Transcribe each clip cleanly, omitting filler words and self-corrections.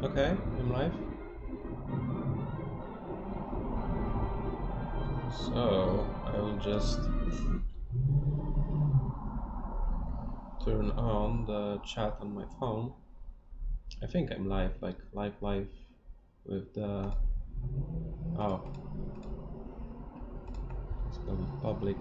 Okay, I'm live. So I will just turn on the chat on my phone. I think I'm live, like live with the... Oh, let's go with public.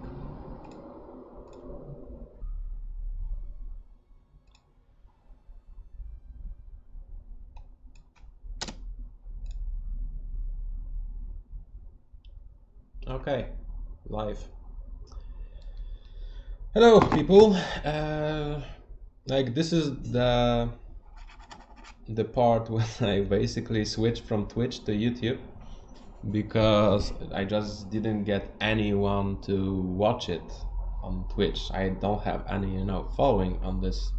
Okay, live. Hello, people. Like this is the part when I basically switched from Twitch to YouTube because I just didn't get anyone to watch it on Twitch. I don't have any, following on this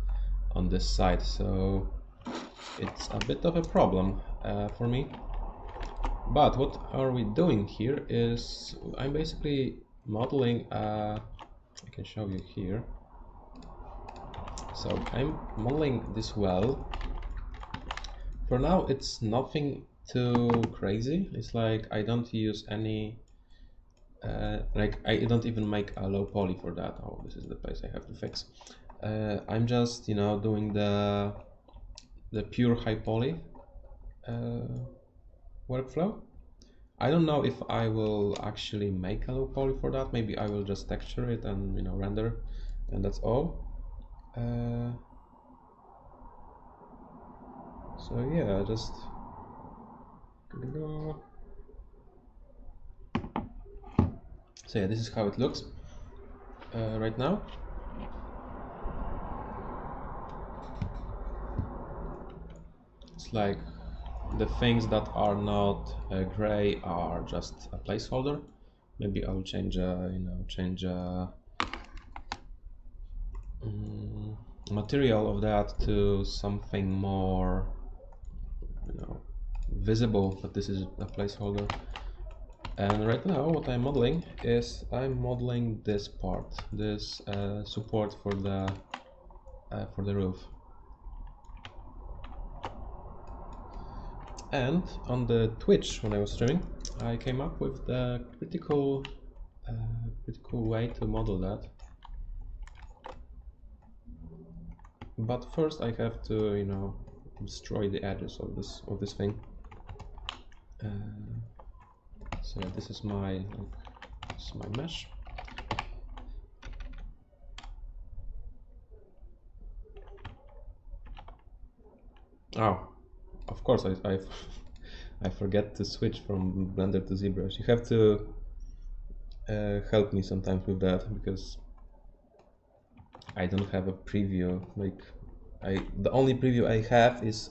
site, so it's a bit of a problem for me. But what are we doing here is I'm basically modeling I can show you here. So I'm modeling this well. For now it's nothing too crazy. It's like I don't use any like I don't even make a low poly for that. Oh, this is the place I have to fix. I'm just doing the pure high poly workflow. I don't know if I will actually make a low poly for that. Maybe I will just texture it and render, and that's all. So yeah, just so yeah, this is how it looks right now. It's like the things that are not gray are just a placeholder. Maybe I will change material of that to something more visible, but this is a placeholder. And right now what I'm modeling is I'm modeling this part, this support for the roof. And on the Twitch, when I was streaming, I came up with the pretty cool way to model that. But first I have to, destroy the edges of this thing. So this is my mesh. Oh, of course I forget to switch from Blender to ZBrush. You have to help me sometimes with that because I don't have a preview. Like the only preview I have is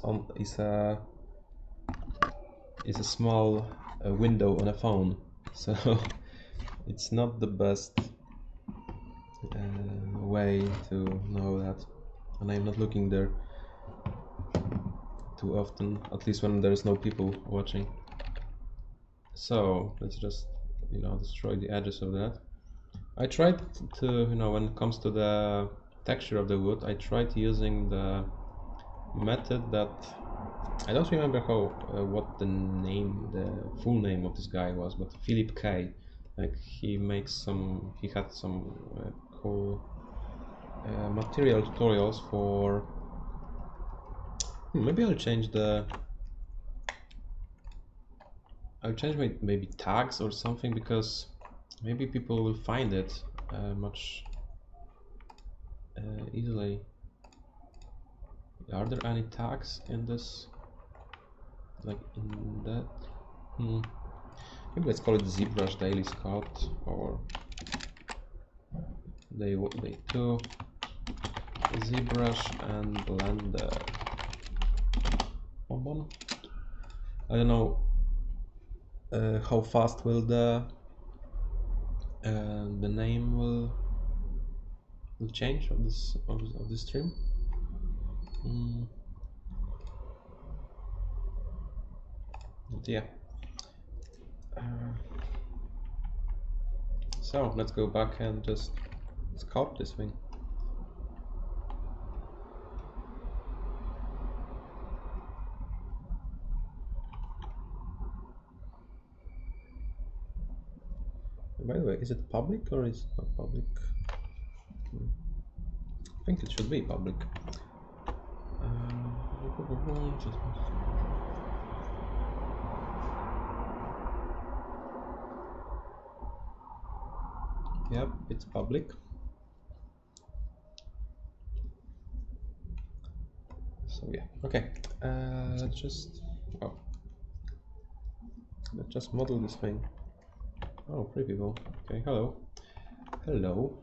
a small window on a phone, so it's not the best way to know that, and I'm not looking there too often, at least when there's no people watching. So let's just destroy the edges of that. I tried to when it comes to the texture of the wood, I tried using the method that I don't remember what the full name of this guy was, but Philip K. Like he had some cool material tutorials for. Maybe I'll change maybe tags or something, because maybe people will find it much easily. Are there any tags in this? Like in that? Maybe let's call it zBrush Daily Sculpt or Day 2 zBrush and Blender. I don't know how fast will the name will change of this stream. But yeah. So let's go back and just sculpt this thing. By the way, is it public or is it not public? I think it should be public. Yep, it's public. So yeah, okay. Let's just model this thing. Oh, three people. Okay, hello. Hello.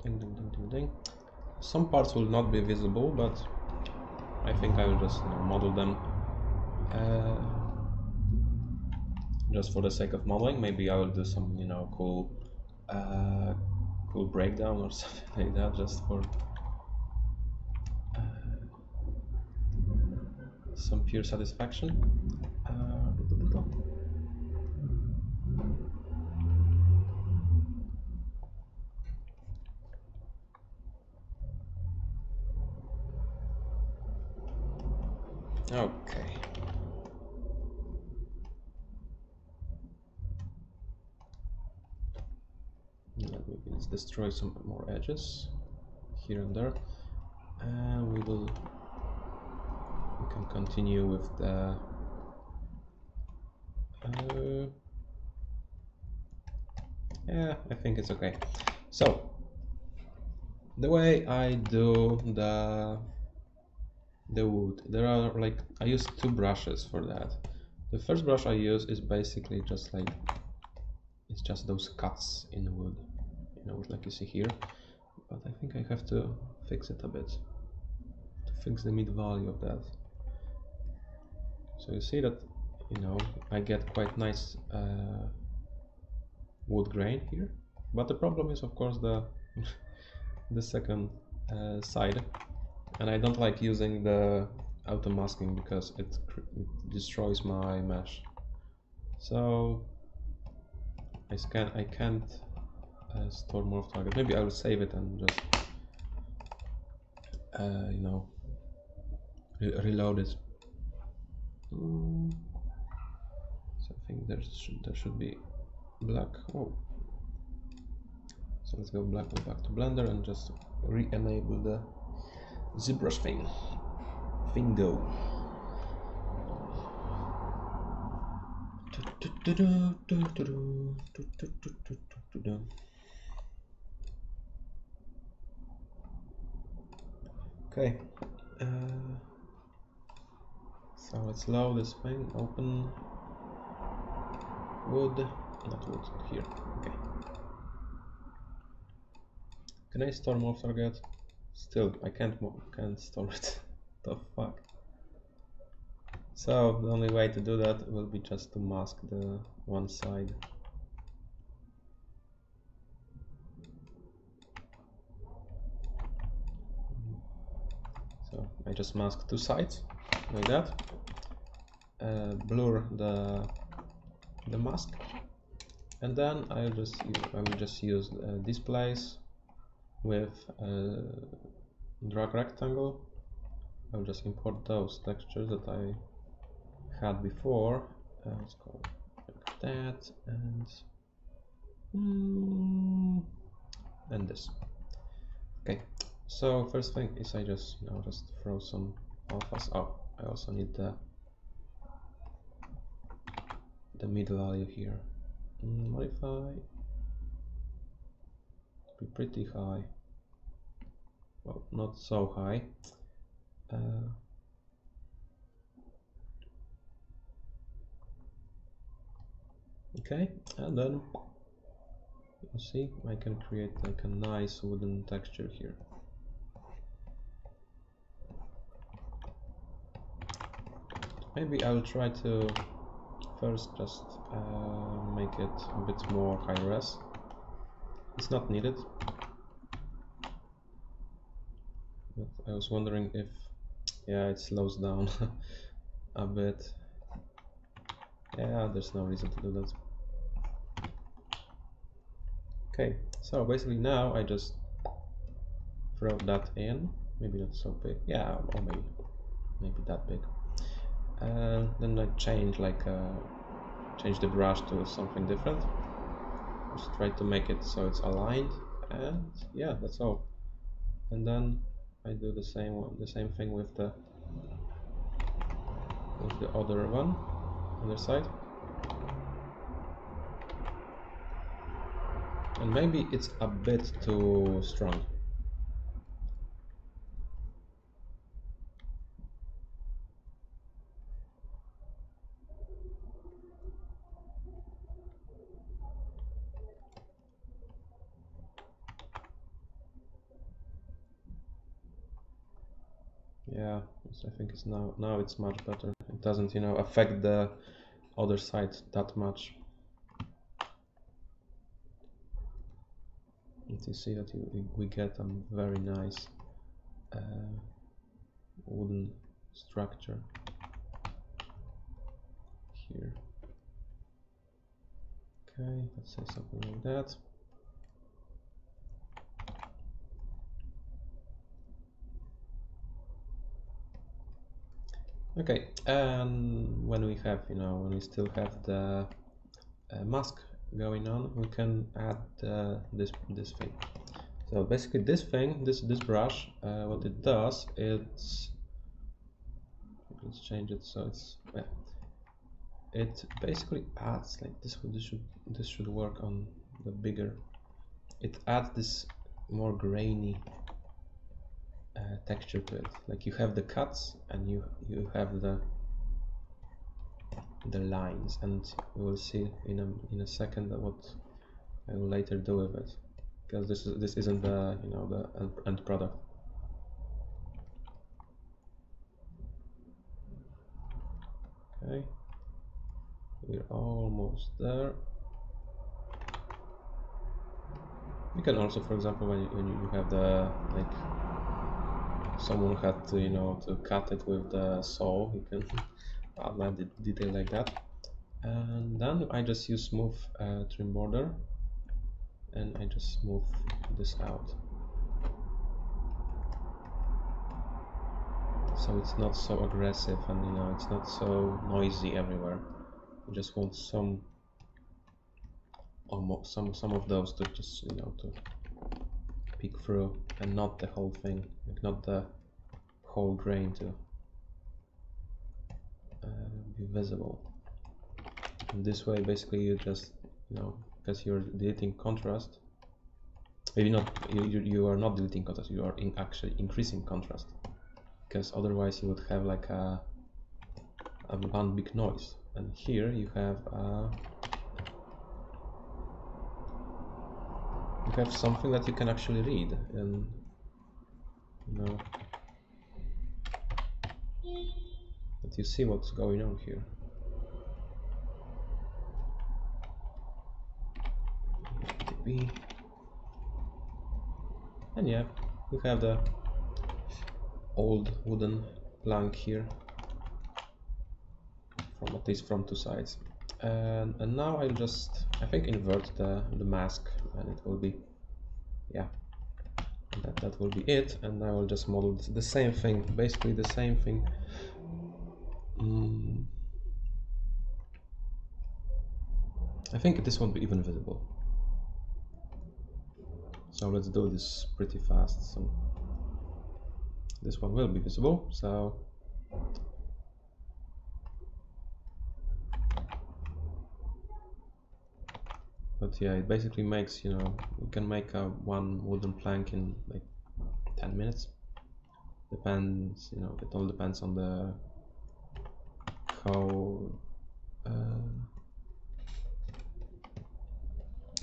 Ding, ding, ding, ding, ding. Some parts will not be visible, but I think I will just model them just for the sake of modeling. Maybe I will do some cool breakdown or something like that, just for some pure satisfaction. Okay. Let's destroy some more edges here and there, and we can continue with the yeah, I think it's okay. So the way I do the wood, there are I use two brushes for that. The first brush I use is basically just it's just those cuts in the wood, like you see here, but I think I have to fix it a bit to fix the mid value of that. So you see that I get quite nice wood grain here, but the problem is of course the the second side, and I don't like using the auto masking because it destroys my mesh. So I can't store more of target. Maybe I will save it and just reload it. So I think there should be black. Oh, so let's go back to Blender and just re-enable the ZBrush thing. Fingo. Okay. So let's load this thing. Open wood, not wood here. Okay. Can I store more target? Still, I can't store it. The fuck. So the only way to do that will be just to mask the one side. So I just mask two sides like that. Blur the mask, and then I will just use displays with drag rectangle. I'll just import those textures that I had before. Let's go like that, and this. Okay. So first thing is I just throw some alphas. Oh, I also need the mid value here. Modify. Be pretty high. Well, not so high. Okay, and then you see I can create like a nice wooden texture here. Maybe I'll try to first just make it a bit more high res. It's not needed, but I was wondering if it slows down a bit. Yeah, there's no reason to do that. Okay, so basically now I just throw that in, maybe not so big, yeah, or maybe that big, and then I change change the brush to something different. Just try to make it so it's aligned, and yeah, that's all. And then I do the same thing with the other side. And maybe it's a bit too strong. Yeah, I think it's now it's much better. It doesn't, affect the other side that much. And you see that we get a very nice wooden structure here. Okay, let's say something like that. Okay, and when we have, when we still have the mask going on, we can add this thing. So basically, this brush, what it does, let's change it so it's it basically adds like this should work on the bigger. It adds this more grainy texture to it. Like you have the cuts and you have the lines, and we will see in a second what I will later do with it, because this isn't the the end product. Okay, we're almost there. You can also, for example, when you have the someone had to to cut it with the saw, you can add that detail like that. And then I just use smooth trim border, and I just smooth this out, so it's not so aggressive and it's not so noisy everywhere. You just want some of those to just to peek through, and not the whole thing, like not the whole grain to be visible. And this way basically you just because you're deleting contrast, maybe not, you are not deleting contrast, you are actually increasing contrast, because otherwise you would have like a one big noise. And here you have something that you can actually read, and that you see what's going on here. And yeah, we have the old wooden plank here, from at least from two sides. And now I'll just, I think, invert the mask, and it will be, yeah, that will be it. And I will just model the same thing, basically the same thing. I think this won't be even visible, so let's do this pretty fast. So this one will be visible, so but yeah, it basically makes, you can make one wooden plank in like 10 minutes. Depends, it all depends on the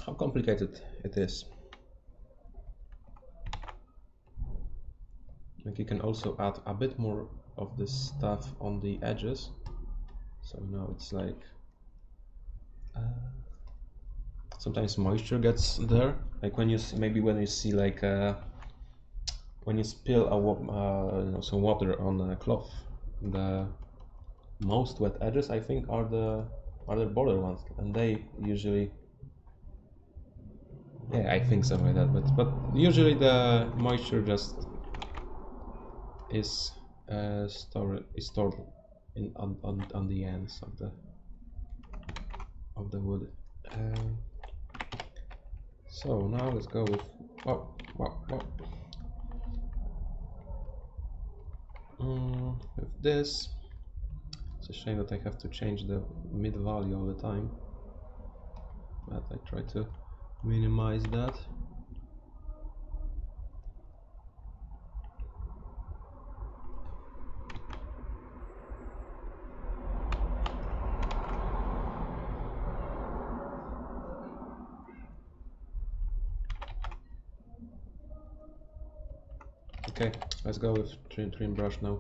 how complicated it is. Like you can also add a bit more of this stuff on the edges, so it's like sometimes moisture gets there, like when you see, maybe when you see like when you spill some water on a cloth, the most wet edges, I think, are the border ones, and they usually Yeah, I think something like that, but usually the moisture just is stored in on the ends of the wood. So now let's go with with this. It's a shame that I have to change the mid value all the time, but I try to minimize that. Okay, let's go with trim brush now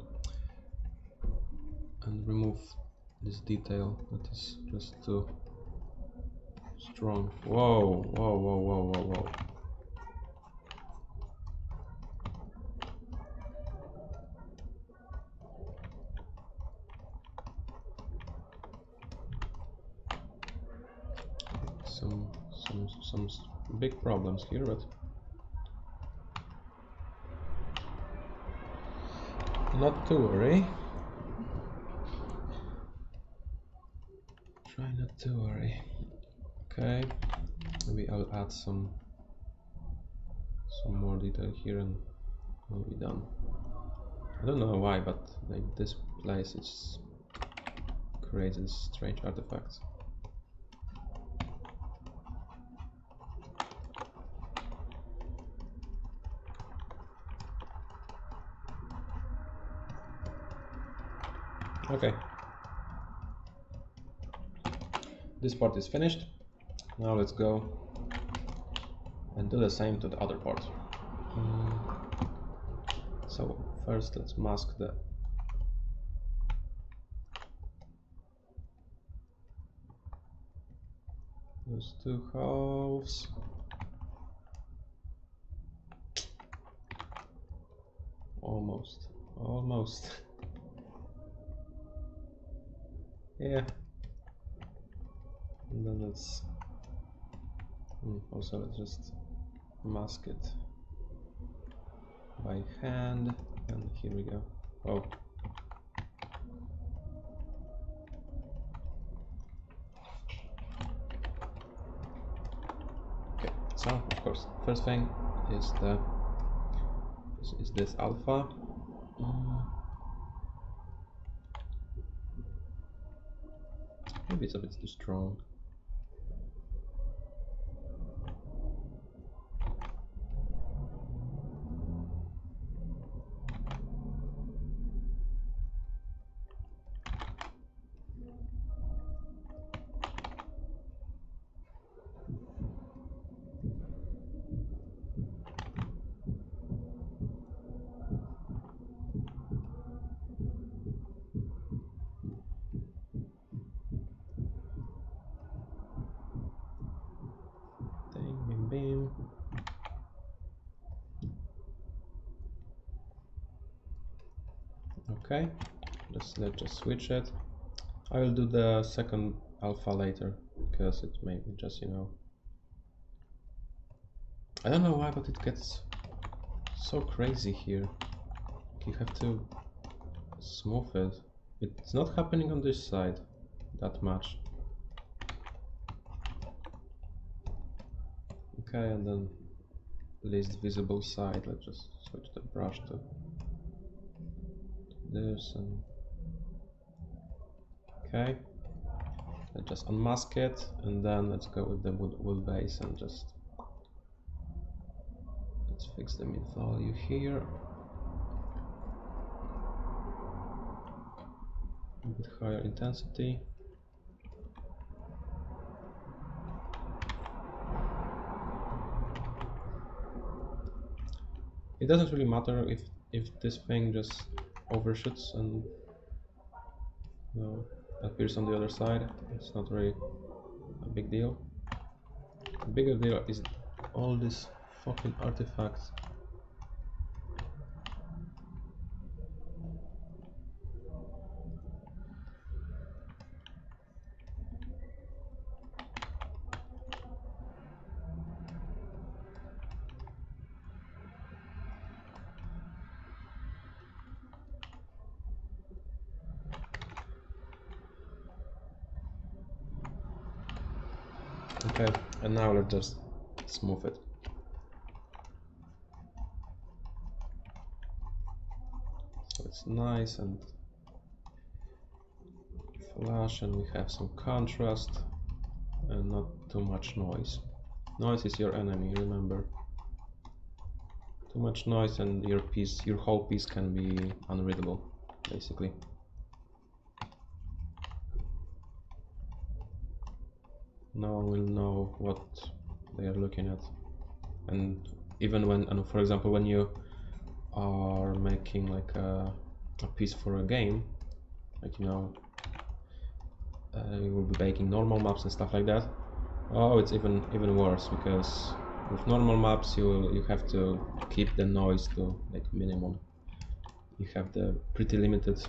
and remove this detail that is just too strong. Whoa, whoa, whoa, whoa, whoa, whoa. Some big problems here, but not to worry. Try not to worry. Okay, maybe I'll add some more detail here and we'll be done. I don't know why, but like this place is creates this strange artifacts. Okay, this part is finished. Now let's go and do the same to the other part. So first let's mask those two halves. Almost. Yeah. And then let's also let's just mask it by hand, and here we go. Oh. Okay, so of course first thing is this alpha. Maybe it's a bit too strong. Bam. Okay, let's just switch it. I will do the second alpha later because it may just, you know, I don't know why, but it gets so crazy here. You have to smooth it. It's not happening on this side that much. Okay, and then least visible side, let's just switch the brush to this, and okay, let's just unmask it, and then let's go with the wood base and just let's fix the mid value here. A bit higher intensity. It doesn't really matter if this thing just overshoots and, you know, appears on the other side. It's not really a big deal. The bigger deal is all these fucking artifacts. Okay, and now let's just smooth it. So it's nice and flush, and we have some contrast and not too much noise. Noise is your enemy, remember. Too much noise and your whole piece can be unreadable, basically. No one will know what they are looking at. And even when, for example, when you are making like a piece for a game, like, you know, you will be making normal maps and stuff like that. Oh, it's even worse, because with normal maps you have to keep the noise to like minimum. You have the pretty limited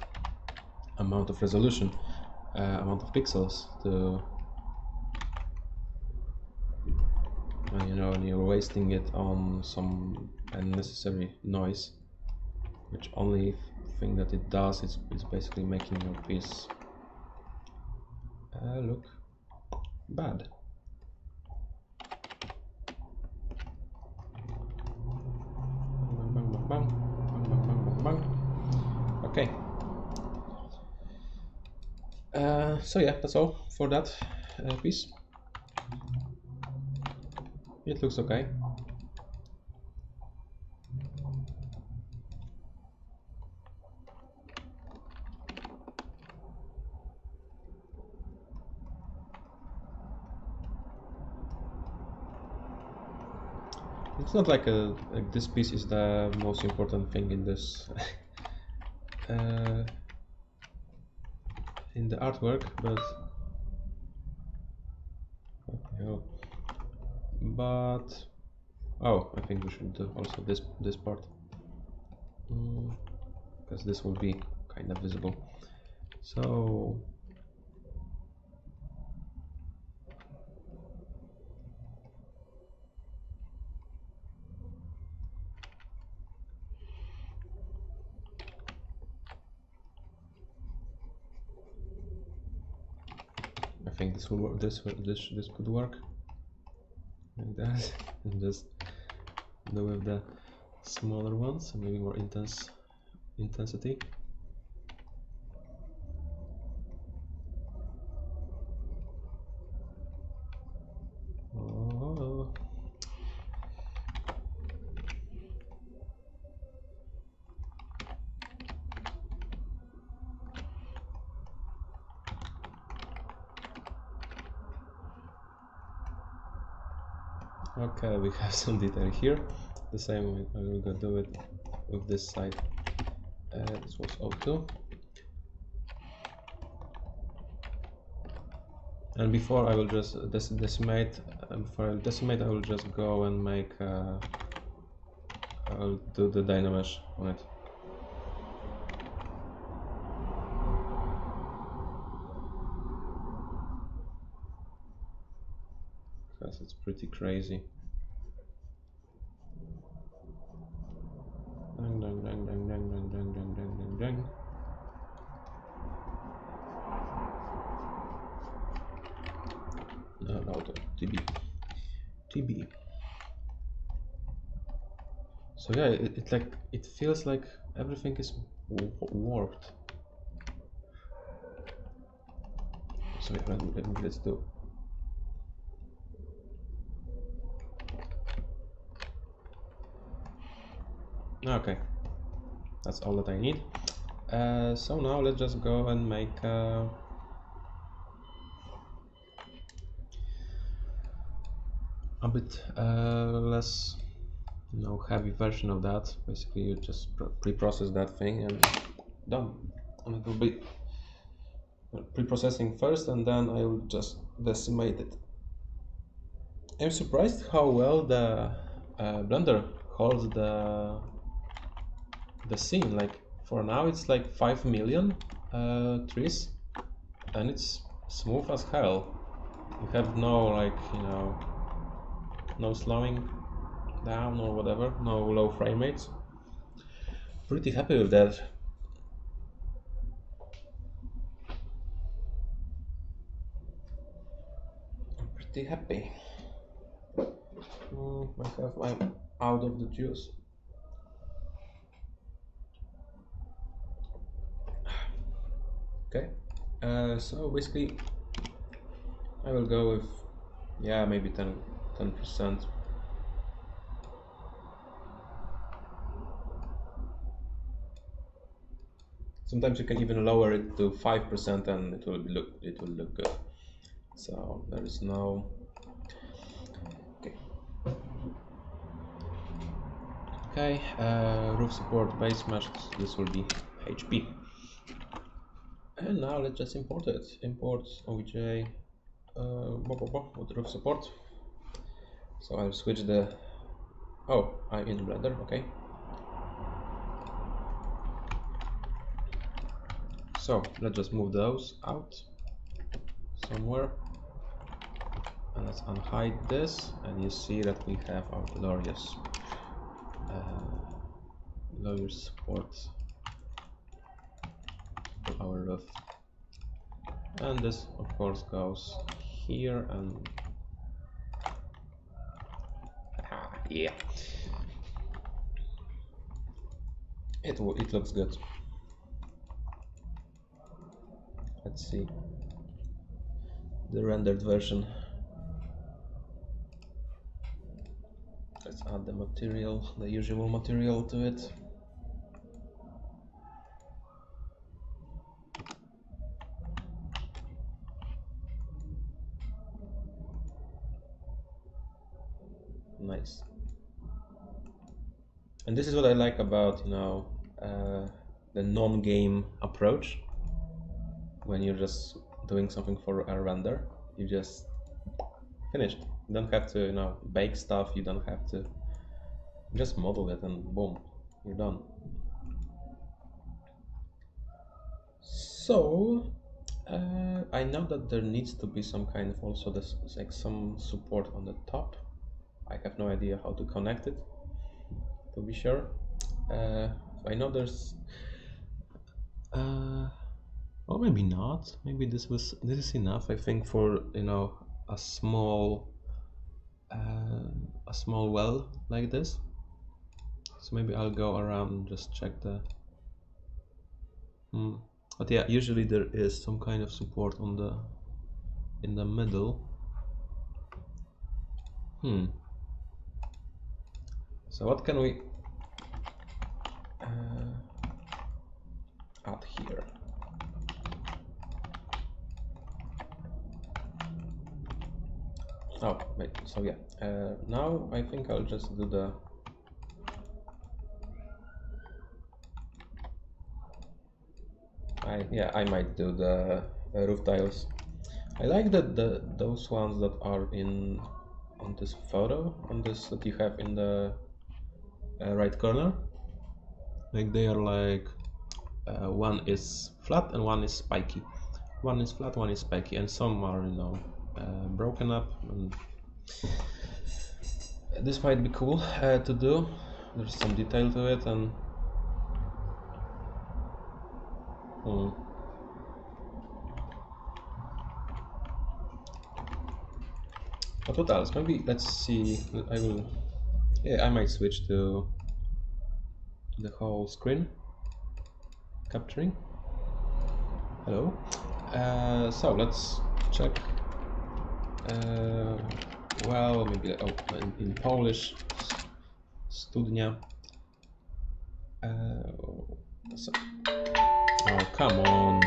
amount of resolution, amount of pixels to, and you know, and you're wasting it on some unnecessary noise, which only thing that it does is basically making your piece look bad. Okay. So yeah, that's all for that piece. It looks okay. It's not like this piece is the most important thing in this in the artwork, but oh, I think we should do also this part, because this will be kind of visible. So I think this will work. This could work like that, and just do with the smaller ones and maybe more intensity. Oh. Okay, we have some detail here. The same way I will go do it with this side. This was O2. And before I will just decimate. Before I decimate, I will just go and make. I'll do the Dynamesh on it. Because it's pretty crazy. Dang, dang, dang, dang, dang, dang, dang, dang, dang, dang, dang. No, TB. So yeah, it feels like everything is warped. So yeah, let's do. Okay, that's all that I need. So now let's just go and make a bit less, you know, heavy version of that. Basically, you just pre-process that thing and done. And it will be pre-processing first, and then I will just decimate it. I'm surprised how well the Blender holds the scene. Like for now, it's like 5 million trees, and it's smooth as hell. You have no, like, you know, no slowing down or whatever, no low frame rates. Pretty happy with that. pretty happy. I'm out of the juice. Okay, so basically I will go with, yeah, maybe 10%. Sometimes you can even lower it to 5% and it will look good. So there is no, okay. Okay, roof support base mesh, this will be HP. And now let's just import it. Import obj with roof support. So I'll switch the, oh, I'm in Blender, okay. So let's just move those out somewhere. And let's unhide this, and you see that we have our glorious support for our roof. And this of course goes here, and yeah, it looks good. Let's see the rendered version. Let's add the material, the usual material to it. Nice. And this is what I like about, you know, the non-game approach. When you're just doing something for a render, you just finished. You don't have to, you know, bake stuff. You don't have to, just model it and boom, you're done. So I know that there needs to be some kind of also this, like some support on the top. I have no idea how to connect it, to be sure. I know there's or maybe not. Maybe this is enough, I think, for, you know, a small well like this. So maybe I'll go around and just check the but yeah, usually there is some kind of support on the in the middle. So what can we add here? Oh wait, so yeah, now I think I'll just do the I might do the roof tiles. I like that those ones that are on this photo, on this that you have in the right corner, like they are like one is flat and one is spiky. One is flat, one is spiky, and some are, you know, broken up. And this might be cool to do. There's some detail to it, and but what else? Maybe let's see. I will. Yeah, I might switch to the whole screen capturing. Hello. So let's check. Well, maybe in Polish, studnia. So, oh, come on.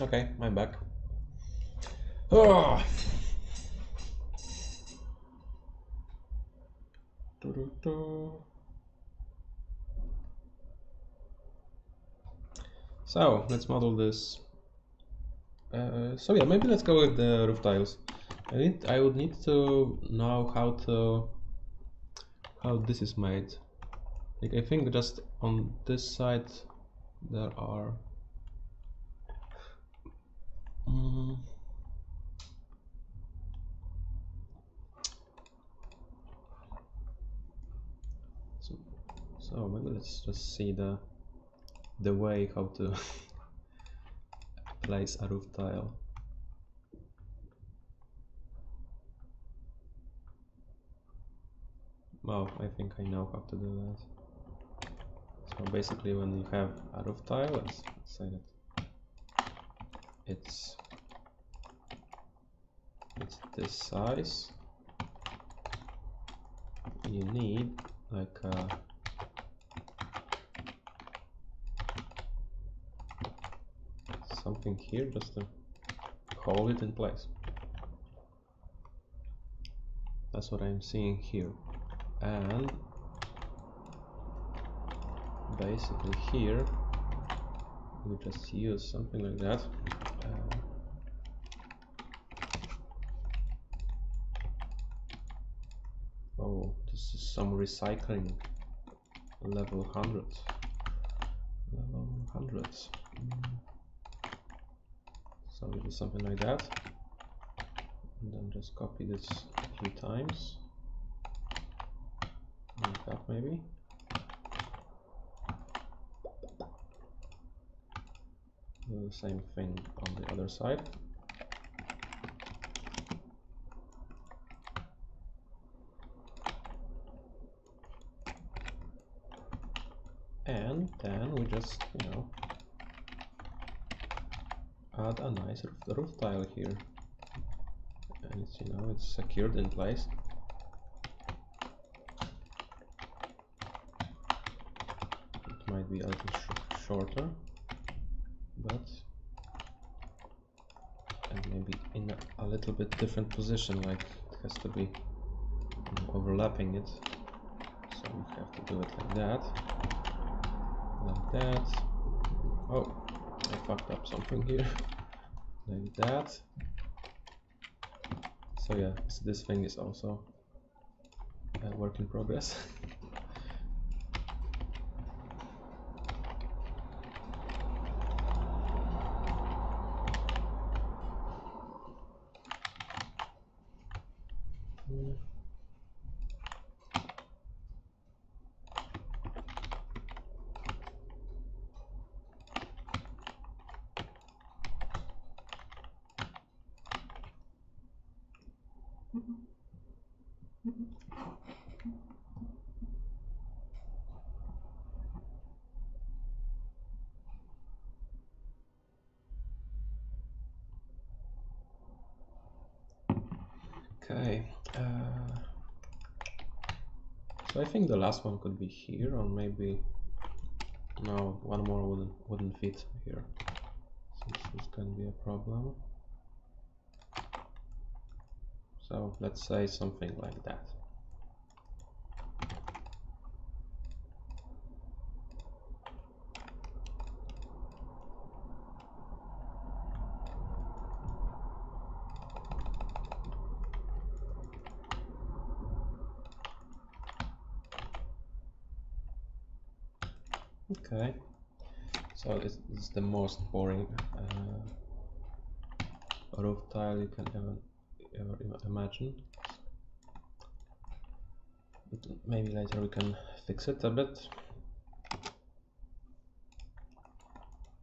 Okay, I'm back. Oh. So let's model this. So yeah, maybe let's go with the roof tiles. I would need to know how this is made. Like I think just on this side there are so maybe let's just see the way how to place a roof tile. Oh, I think I know how to do that. So basically when you have a roof tile, let's say that it's this size, you need like something here just to hold it in place. That's what I'm seeing here. And basically here we just use something like that. Oh, this is some recycling. Level 100. Level 100. So we do something like that. And then just copy this a few times. Like that maybe. Do the same thing on the other side. And then we just, you know, add a nice roof tile here. And it's, you know, it's secured in place. It might be a little shorter, but and maybe in a little bit different position, like it has to be overlapping it. So we have to do it like that. Like that. Oh, I fucked up something here. Like that. So yeah, this thing is also a work in progress. Okay, so I think the last one could be here, or maybe no, one more wouldn't fit here. So this can be a problem. So let's say something like that. Okay, so it's the most boring roof tile you can ever imagine. But maybe later we can fix it a bit.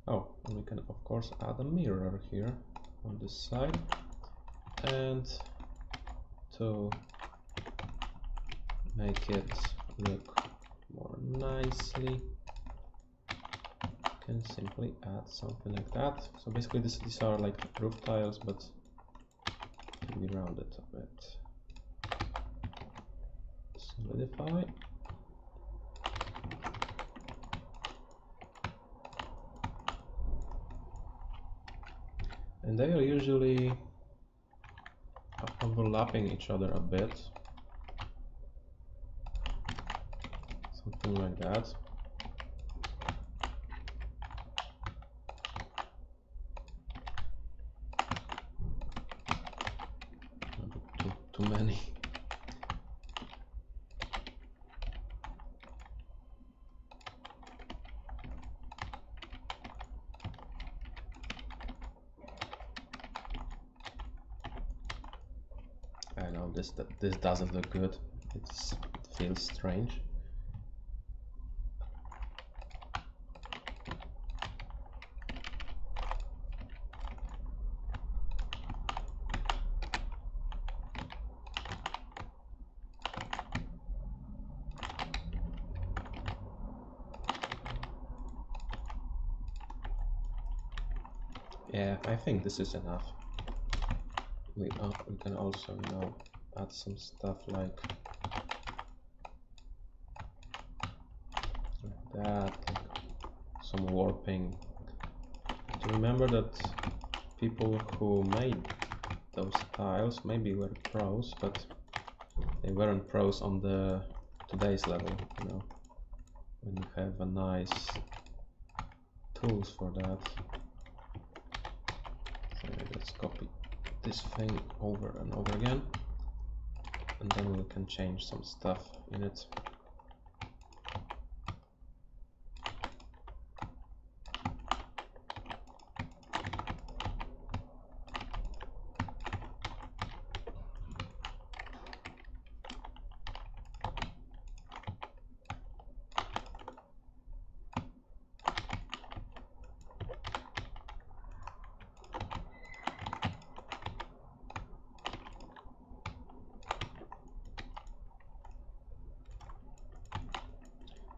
Oh, and we can of course add a mirror here on this side, and to make it look more nicely, can simply add something like that. So basically these are like roof tiles, but can be rounded a bit. Solidify. and they are usually overlapping each other a bit, something like that. Too many. I know this doesn't look good. It feels strange. Yeah, I think this is enough. We can also, you know, add some stuff like that, like some warping. To remember that people who made those tiles maybe were pros, but they weren't pros on the today's level, you know, when you have a nice tools for that. So let's copy this thing over and over again, and then we can change some stuff in it.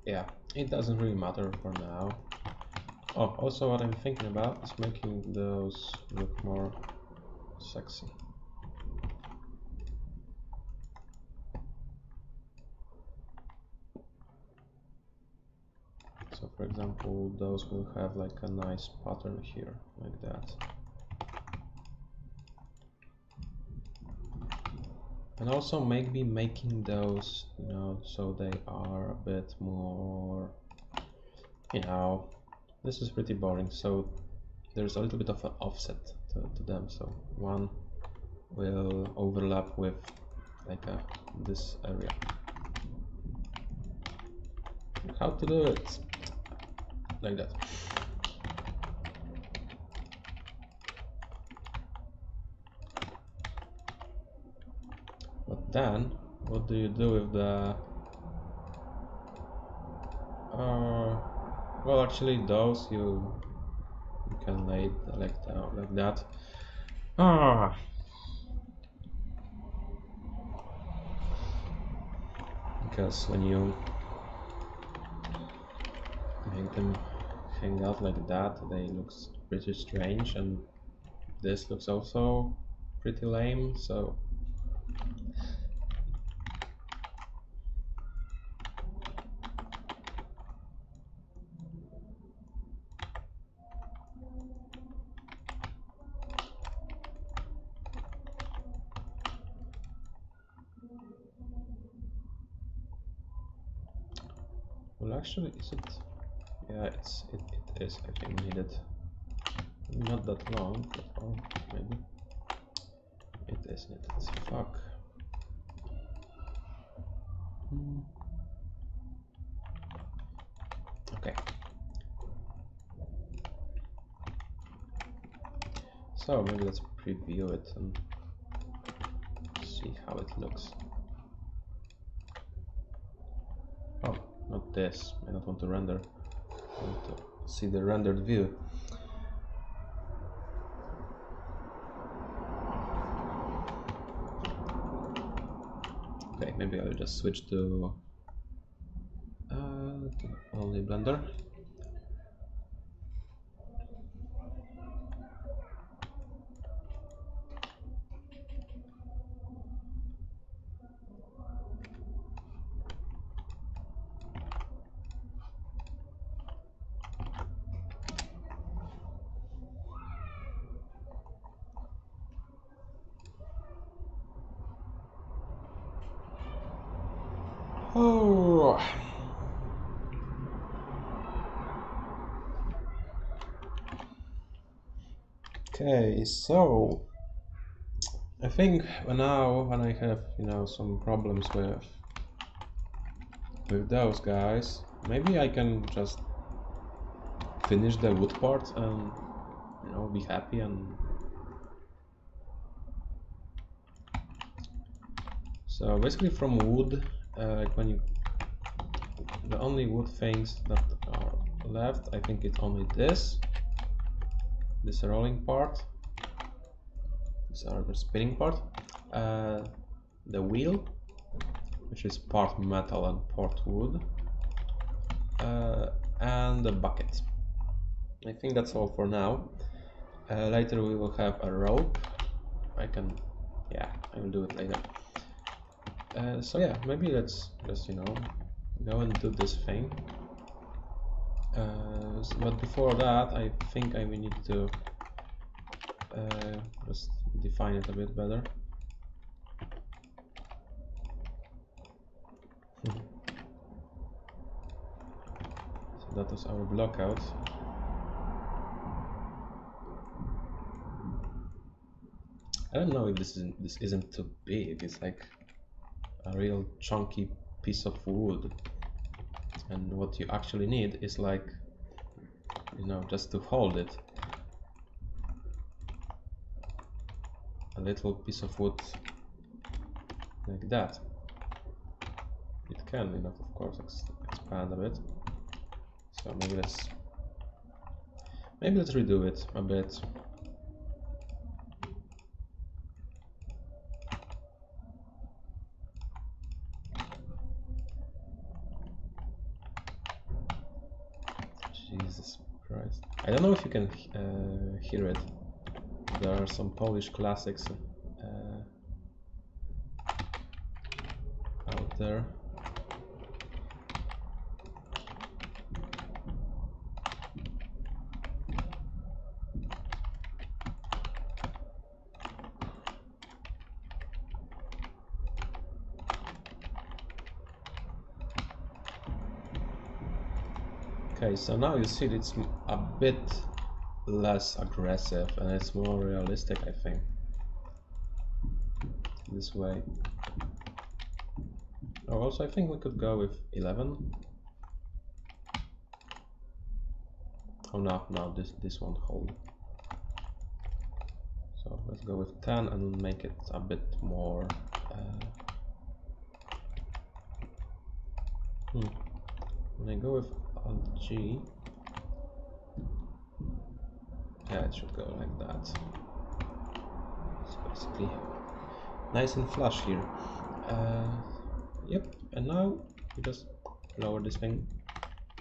Yeah, it doesn't really matter for now. Oh, also what I'm thinking about is making those look more sexy. So for example, those will have like a nice pattern here, like that. And also maybe making those, you know, so they are a bit more, you know, this is pretty boring, so there's a little bit of an offset to them. So one will overlap with like this area. How to do it? Like that. But then, what do you do with the... well, actually, those you can lay like that. Because when you make them hang out like that, they look pretty strange, and this looks also pretty lame. So well, actually, is it? Yeah, it is. I think needed not that long, but oh, maybe it is needed. Fuck. Okay. So maybe let's preview it and see how it looks. Oh, not this. I don't want to render. I want to see the rendered view. Okay, maybe I'll just switch to only Blender. Oh. Okay, so I think now when I have, you know, some problems with those guys, maybe I can just finish the wood part and, you know, be happy. And so basically from wood, like when you, the only wood things that are left, I think it's only this rolling part, this other spinning part, the wheel, which is part metal and part wood, and the bucket. I think that's all for now. Later we will have a rope. I will do it later. So yeah, maybe let's just, you know, go and do this thing. But before that, I think I will need to just define it a bit better. So that was our blockout. I don't know if this isn't too big. It's like a real chunky piece of wood, and what you actually need is, like, you know, just to hold it, a little piece of wood like that. It can, you know, of course, expand a bit. So maybe let's redo it a bit. Jesus Christ. I don't know if you can hear it. There are some Polish classics out there. Okay, so now you see it's a bit less aggressive and it's more realistic, I think, this way. Oh, also I think we could go with 11. Oh no, this won't hold. So let's go with 10 and make it a bit more when I go with Alt G, yeah, it should go like that. It's basically nice and flush here. Yep, and now we just lower this thing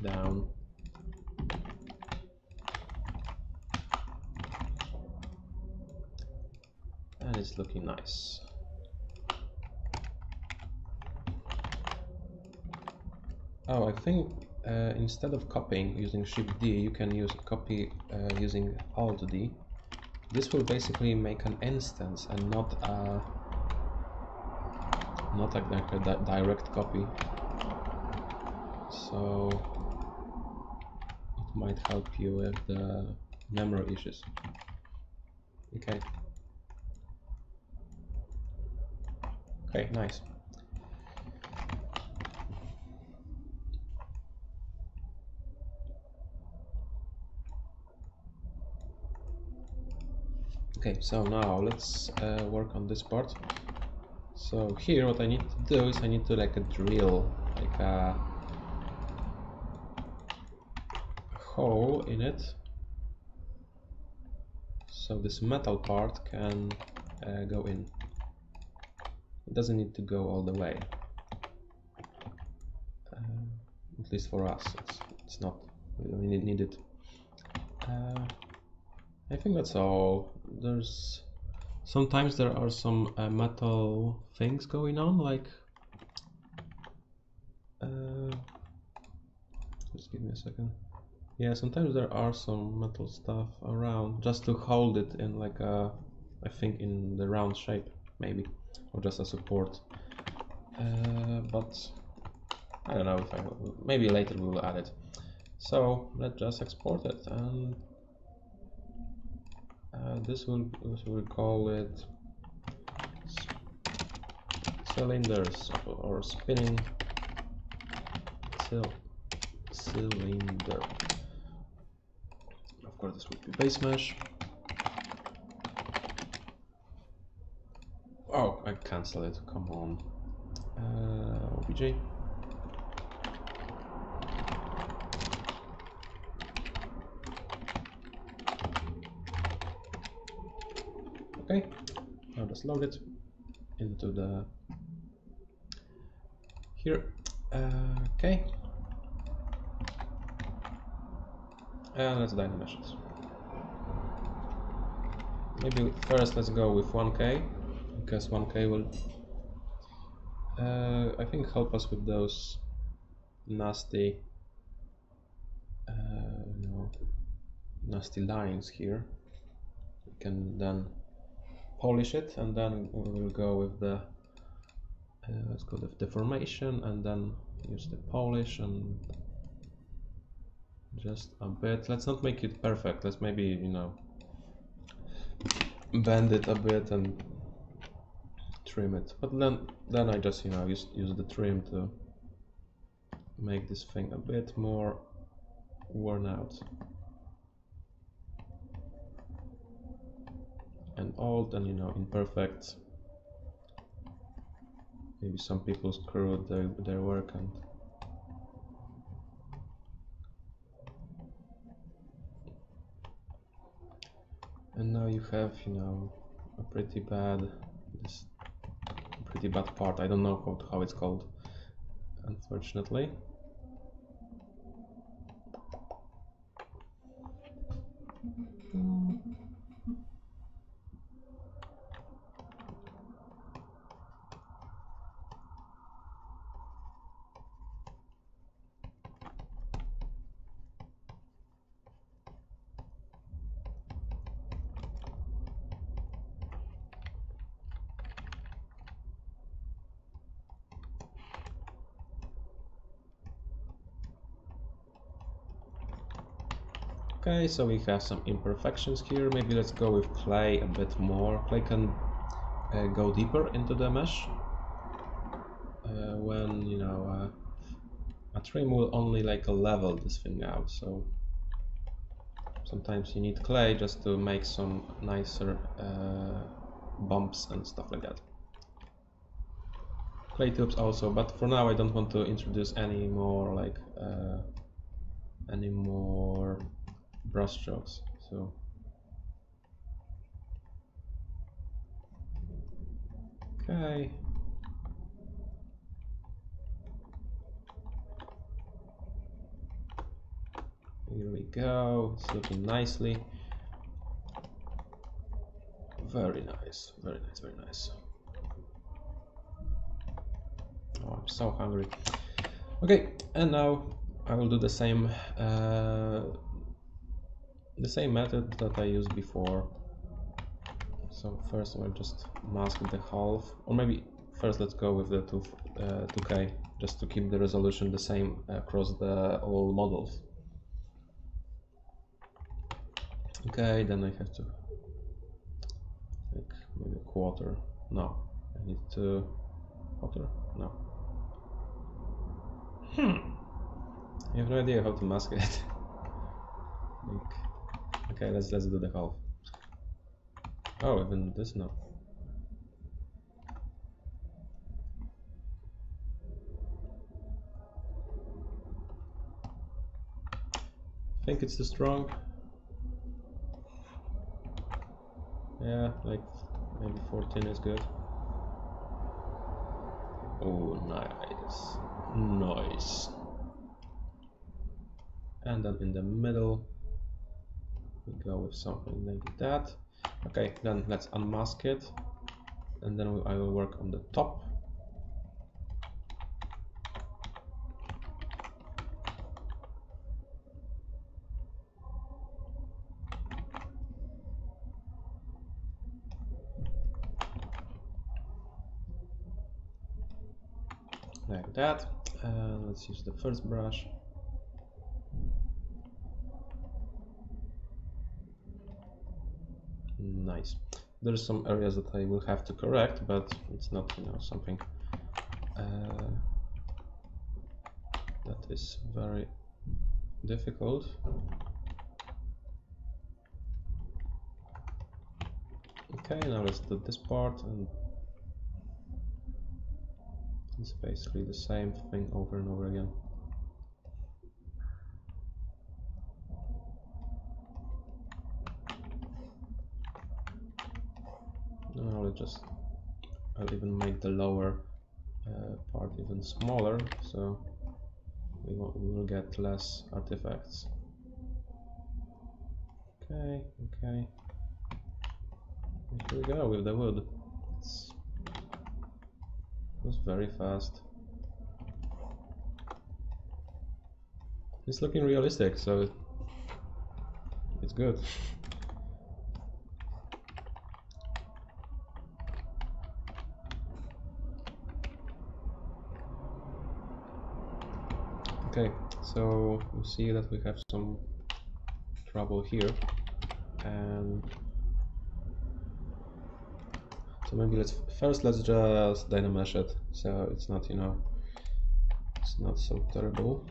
down. And it's looking nice. Oh, I think instead of copying using Shift D, you can use copy using Alt D. This will basically make an instance and not like a direct copy. So it might help you with the memory issues. Okay. Okay, nice. Okay, so now let's work on this part. So here what I need to do is I need to like a drill like a hole in it, so this metal part can go in. It doesn't need to go all the way, at least for us. It's not really needed. I think that's all. Sometimes there are some metal things going on, like just give me a second. Yeah, sometimes there are some metal stuff around just to hold it in like a, I think in the round shape maybe, or just a support. But I don't know if maybe later we will add it. So let's just export it, and this will call it cylinders or spinning cylinder. Of course, this would be base mesh. Oh, I cancel it. Come on. OBJ. Okay, now just load it into the here. Okay, and let's dynamesh it. Maybe first let's go with 1K, because 1K will I think help us with those nasty nasty lines here. We can then polish it, and then we will go with the let's go with deformation, and then use the polish and just a bit. Let's not make it perfect. Let's maybe, you know, bend it a bit and trim it. But then I just, you know, use the trim to make this thing a bit more worn out and old and, you know, imperfect. Maybe some people screwed their work, and now you have, you know, a pretty bad part. I don't know how it's called, unfortunately. Okay, so we have some imperfections here. Maybe let's go with clay a bit more. Clay can go deeper into the mesh when, you know, a trim will only like level this thing out. So sometimes you need clay just to make some nicer bumps and stuff like that. Clay tubes also, but for now I don't want to introduce any more like any more brush strokes. So okay, here we go. It's looking nicely. Very nice, very nice, very nice. Oh, I'm so hungry. Okay, and now I will do the same method that I used before. So first I'll just mask the half, or maybe first let's go with the 2K, just to keep the resolution the same across all models. Okay, then I have to like maybe a quarter. No, I need to quarter. No. I have no idea how to mask it. Like, okay, let's do the half. Oh, even this now. I think it's too strong. Yeah, like maybe 14 is good. Oh, nice, nice. And then in the middle we go with something like that. Okay, then let's unmask it, and then I will work on the top. Like that. Let's use the first brush. Nice. There's some areas that I will have to correct, but it's not, you know, something that is very difficult. Okay, now let's do this part, and it's basically the same thing over and over again. Now I'll even make the lower part even smaller, so we will get less artifacts. Okay. Here we go with the wood. It was very fast. It's looking realistic, so it's good. Okay, so we see that we have some trouble here, and so maybe let's just dynamesh it, so it's not, you know, it's not so terrible.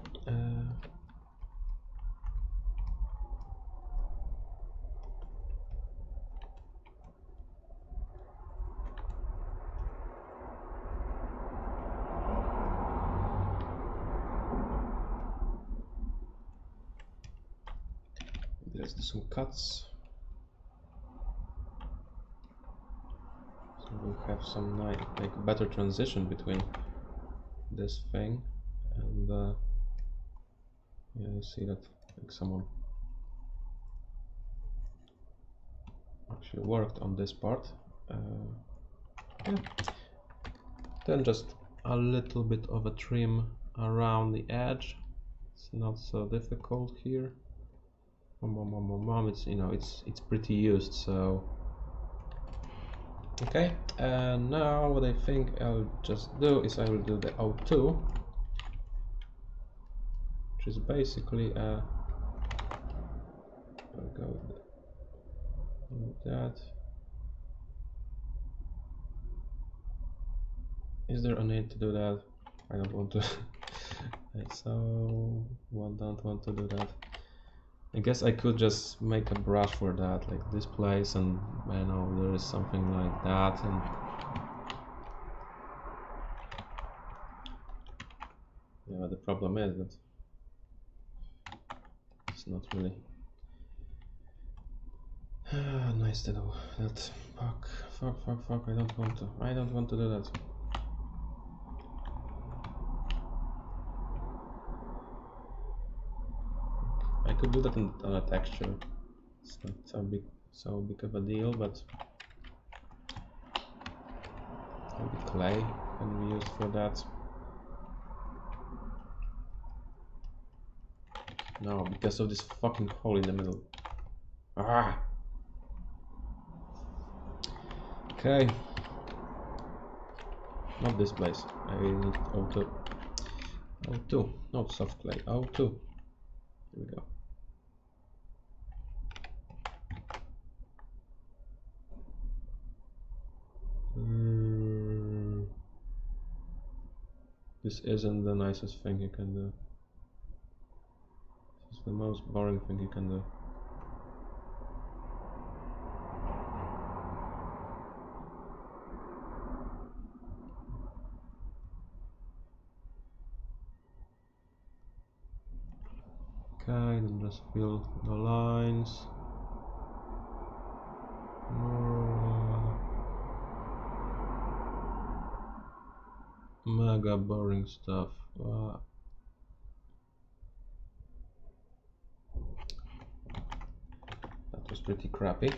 Let's do some cuts. So we'll have some nice, like, better transition between this thing and yeah, you see that like someone actually worked on this part. Yeah. Then just a little bit of a trim around the edge. It's not so difficult here. It's, you know, it's pretty used, so okay. And now what I think I'll just do is I will do the O2, which is basically a, I'll go with that. Is there a need to do that? I don't want to. So I don't want to do that. I guess I could just make a brush for that, like this place, and I know there is something like that, and yeah, the problem is that it's not really nice to do that. Fuck, I don't want to do that. I could do that on a texture. It's not so big of a deal, but maybe clay can be used for that. No, because of this fucking hole in the middle. Ah. Okay. Not this place. I need O2. O2, not soft clay. O2. Here we go. This isn't the nicest thing you can do. This is the most boring thing you can do. Okay, then just fill the lines. Mega boring stuff. That was pretty crappy.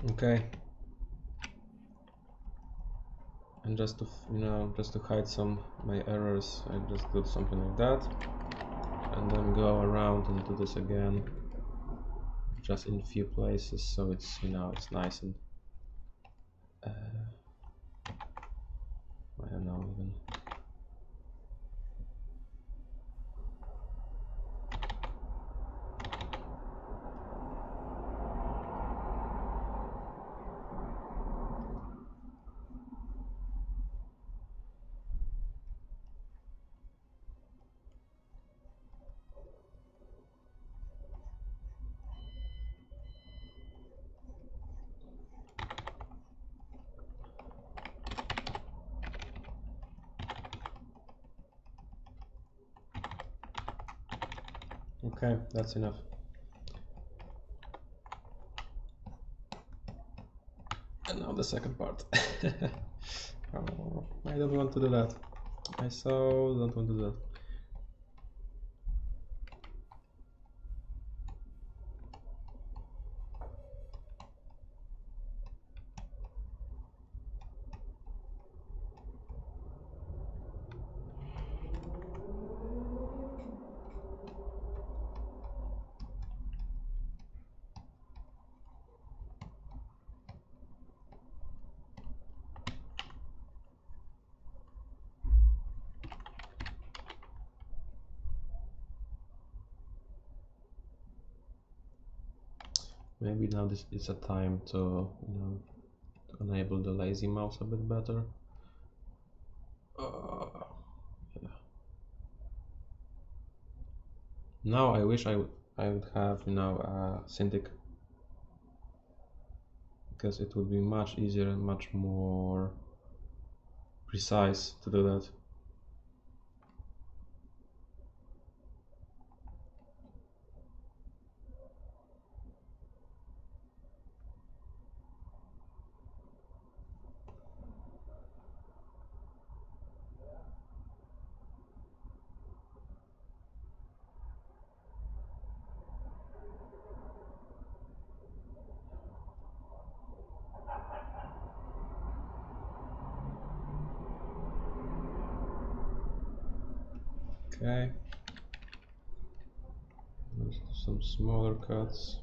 Okay. And just to, just to hide some my errors, I just do something like that, and then go around and do this again, just in a few places, so it's it's nice and I don't know even. Okay, that's enough. And now the second part. Oh, I don't want to do that. I so don't want to do that. Maybe now this is a time to, to enable the lazy mouse a bit better. Yeah. Now I wish I would have, a Cintiq, because it would be much easier and much more precise to do that. Okay, let's do some smaller cuts.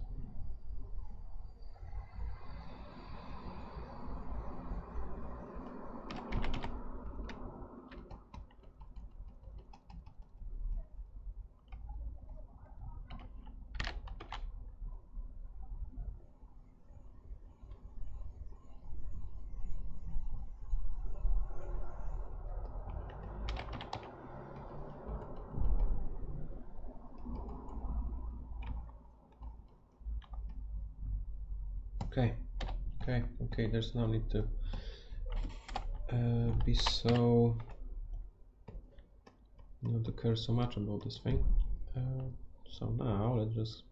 Okay, there's no need to be so, to care so much about this thing. So now let's just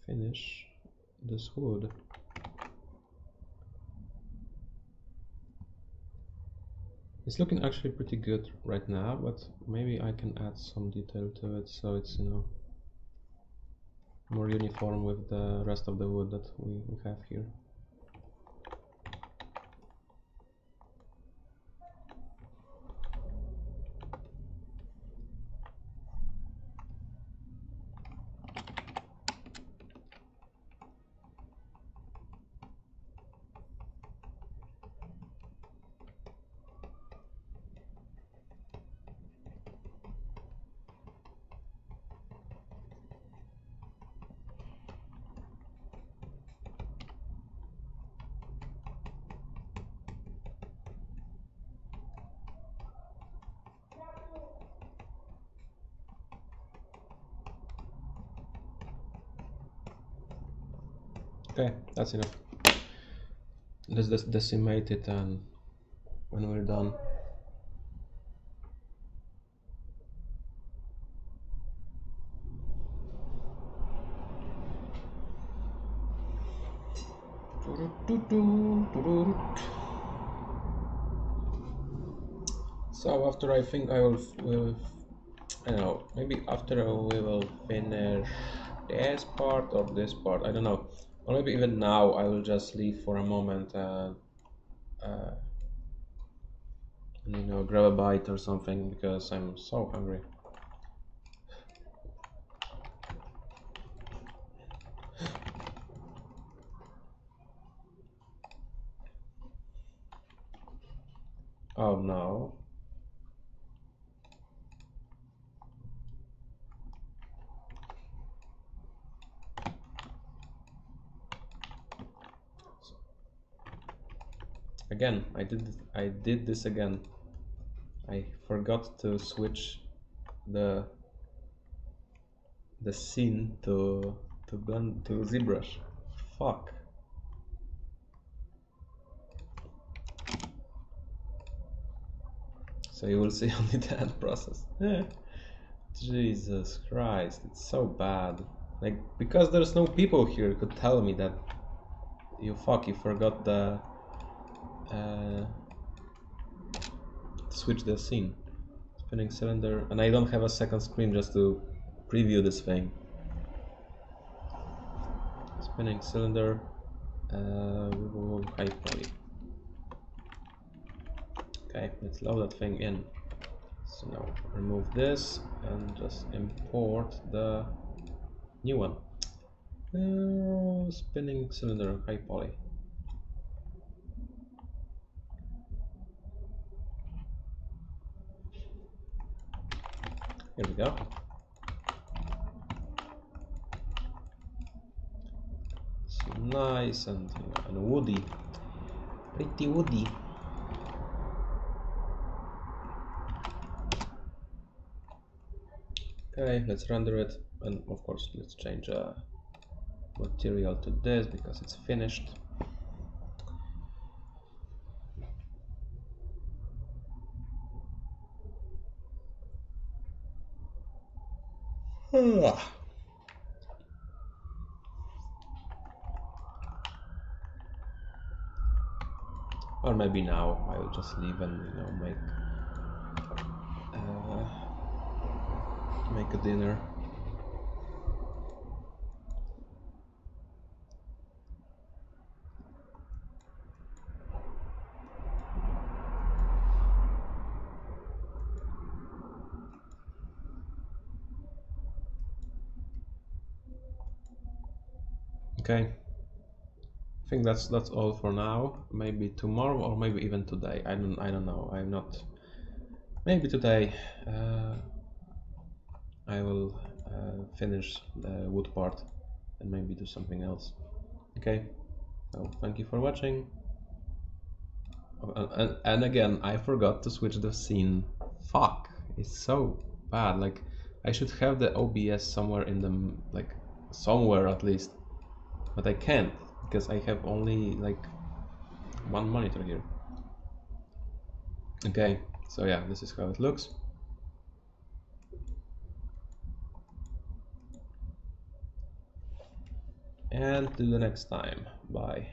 finish this wood. It's looking actually pretty good right now, but maybe I can add some detail to it so it's, more uniform with the rest of the wood that we have here. Okay, that's enough. Let's just decimate it, and when we're done, so after I think I will, I don't know, maybe after we will finish this part or this part, I don't know, Or maybe even now I will just leave for a moment and, you know, grab a bite or something because I'm so hungry. Oh no. Again, I did this again. I forgot to switch the scene to ZBrush. Fuck. So you will see only the end process. Jesus Christ, it's so bad. Like, because there's no people here who could tell me that you forgot the switch the scene. Spinning cylinder, and I don't have a second screen just to preview this thing. Spinning cylinder, high poly. Okay, let's load that thing in. So now remove this and just import the new one. Spinning cylinder, high poly. Here we go. So nice and woody, pretty woody. Okay, let's render it, and of course let's change material to this because it's finished. Or maybe now I will just leave and, you know, make a dinner. Okay, I think that's all for now. Maybe tomorrow or maybe even today. I don't know. I'm not. Maybe today I will finish the wood part and maybe do something else. Okay, so thank you for watching. And again, I forgot to switch the scene. Fuck, it's so bad. Like, I should have the OBS somewhere in the, like, somewhere at least, but I can't because I have only like one monitor here. Okay, so yeah, this is how it looks. And till the next time, bye.